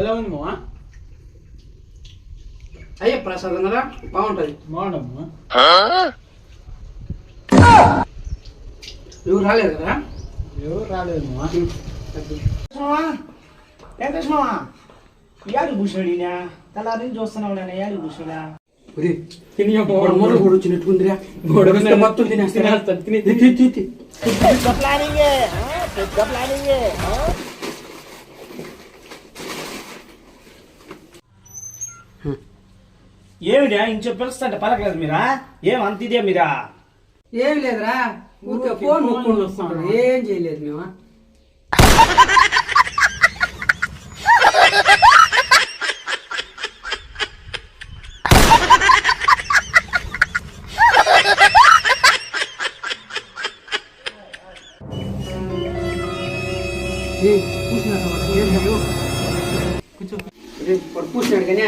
ఎలా ఉంది మావా? అయ్యే ప్రసాదం కదా బాగుంటది. బాగుండమ్మా. ఎవరు రాలేదు కదా? ఎవరు రాలేదు మావా. వెంకటేశ్వరమా ఏడు కూర్చోడు తెల్లారి నుంచి చూస్తున్నావు నేను ఏడు కూర్చోడా మూడు కూడా వచ్చినట్టుకుందిరా మొత్తం తినేస్తాను. ఏమిటా ఇంచో పిలుస్తుంటే పలకలేదు మీరా? ఏం అంత ఇదే మీరా? ఏం లేదురా ఊరికే ఫోన్ ముక్కుండా వస్తాం. ఏం చేయలేదు మేము. పూసినాడు కానీ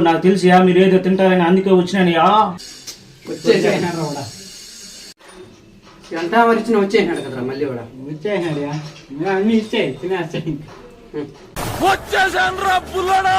నాకు తెలిసియా మీరు ఏదో తింటారని అందుకే వచ్చినానయా. వచ్చేసాడు ఎంత మరిచిన వచ్చేసినాడు కదరా మళ్ళీ కూడా. వచ్చేసాడు అన్ని ఇచ్చాయి తినేస్తాయి. వచ్చేసాను రా పుల్లడా.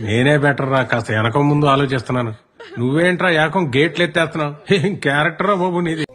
నేనే బెటర్ రా, కాస్త వెనక ముందు ఆలోచిస్తున్నాను. నువ్వేంట్రా ఏకం గేట్లు ఎత్తేస్తున్నావు? ఏం క్యారెక్టరా బాబు నీది.